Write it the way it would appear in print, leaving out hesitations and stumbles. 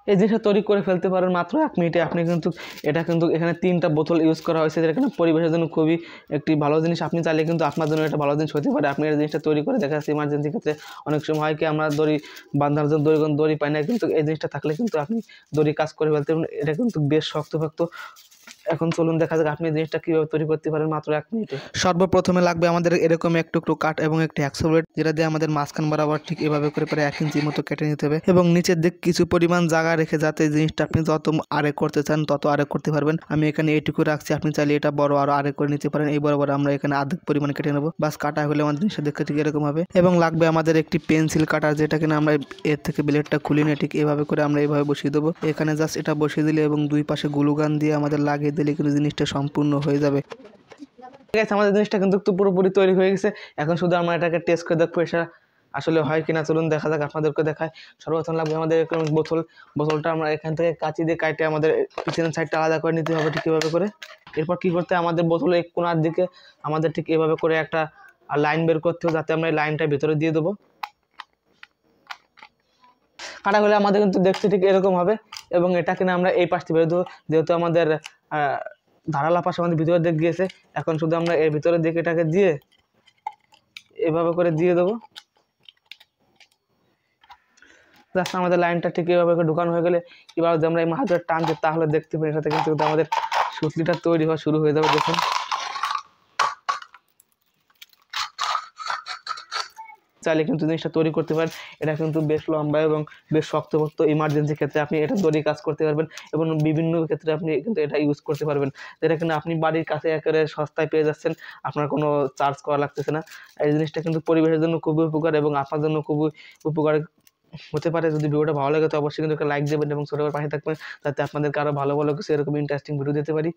এই জিনিসটা তৈরি করে ফেলতে পারেন মাত্র 1 মিনিটে। আপনি কিন্তু এটা কিন্তু এখানে 3টা বোতল ইউজ করা হয়েছে, যেটা কিন্তু পরিবেশের জন্য খুবই একটি ভালো জিনিস। আপনি চাইলে কিন্তু আপনার জন্য এটা ভালো জিনিস হতে পারে। আপনি এই জিনিসটা তৈরি করে দেখা যাচ্ছে ইমার্জেন্সি ক্ষেত্রে অনেক সময় হয় কি আমরা দড়ি বাঁধার জন্য দড়ি পাই না, কিন্তু এই জিনিসটা থাকলে কিন্তু আপনি দড়ি কাজ করে ফেলতে পারেন। এটা কিন্তু বেশ শক্তপোক্ত। এখন চলুন দেখা যাক আপনি জিনিসটা কীভাবে তৈরি করতে পারেন মাত্র 1 মিনিটে। সর্বপ্রথমে লাগবে আমাদের এরকম এক টুকরো কাঠ এবং একটি হ্যাকসা ব্লেড, যেটা দিয়ে আমাদের মাঝখান বরাবর ঠিক এভাবে করে প্রায় 1 ইঞ্চির মতো কেটে নিতে হবে এবং নিচের দিক কিছু পরিমাণ জায়গা রেখে যাতে জিনিসটা আপনি যত আরেক করতে চান তত আরেক করতে পারবেন। আমি এখানে এইটুকু রাখছি, আপনি চাইলে এটা বড় আরো আরেক করে নিতে পারেন। এই বরাবর আমরা এখানে আর্ধেক পরিমাণ কেটে নেবো। বাস কাটা হলে আমাদের জিনিসটা দেখতে ঠিক এরকম হবে। এবং লাগবে আমাদের একটি পেন্সিল কাটার, যেটা কিনা আমরা এর থেকে ব্লেডটা খুলে নিয়ে ঠিক এভাবে করে আমরা এইভাবে বসিয়ে দেবো। এখানে জাস্ট এটা বসিয়ে দিলে এবং দুই পাশে গ্লু গান দিয়ে আমাদের লাগিয়ে দিলে কিন্তু জিনিসটা সম্পূর্ণ হয়ে যাবে। ঠিক আছে, আমাদের জিনিসটা কিন্তু পুরোপুরি তৈরি হয়ে গেছে। এখন শুধু আমরা এটাকে টেস্ট করে দেখবো এটা আসলে হয় কিনা। চলুন দেখা যাক, আপনাদেরকে দেখায়। সর্বপ্রথম লাগবে আমাদের এরকম বোতলটা আমরা এখান থেকে কাঁচি দিয়ে কাটে আমাদের পিছনের সাইডটা আলাদা করে নিতে হবে ঠিক এভাবে করে। এরপর কি করতে, আমাদের বোতলের এক কোণার দিকে আমাদের ঠিক এভাবে করে একটা লাইন বের করতে হবে, যাতে আমরা এই লাইনটা ভিতরে দিয়ে দেবো। কাটা হলে আমাদের কিন্তু দেখতে ঠিক এরকম হবে এবং এটা কিনা আমরা এই পাশ থেকে বের দেবো। যেহেতু আমাদের ধারালা পাশে আমাদের ভিতরের দিক গিয়েছে, এখন শুধু আমরা এর ভিতরের দিকে এটাকে দিয়ে এভাবে করে দিয়ে দেবো। জাস্ট আমাদের লাইনটা ঠিক এভাবে করে ঢুকানো হয়ে গেলে এবার যদি আমরা এই মাছটা টানতে তাহলে দেখতে পাই এটাতে কিন্তু আমাদের সুতলিটা তৈরি হওয়া শুরু হয়ে যাবে। দেখুন চাইলে কিন্তু জিনিসটা তৈরি করতে পারেন। এটা কিন্তু বেশ লম্বা এবং বেশ শক্তপোক্ত। ইমার্জেন্সি ক্ষেত্রে আপনি এটা দড়ি কাজ করতে পারবেন এবং বিভিন্ন ক্ষেত্রে আপনি কিন্তু এটা ইউজ করতে পারবেন, যেটা কিন্তু আপনি বাড়ির কাছে একেবারে সস্তায় পেয়ে যাচ্ছেন, আপনার কোনো চার্জ করা লাগতেছে না। এই জিনিসটা কিন্তু পরিবেশের জন্য খুবই উপকার এবং আপনার জন্য খুবই উপকার হতে পারে। যদি ভিডিওটা ভালো লাগে তো অবশ্যই কিন্তু একটা লাইক দেবেন এবং ছোট করে পাশে থাকবেন, যাতে আপনাদেরকে আরও ভালো ভালো কিছু এরকম ইন্টারেস্টিং ভিডিও দিতে পারি।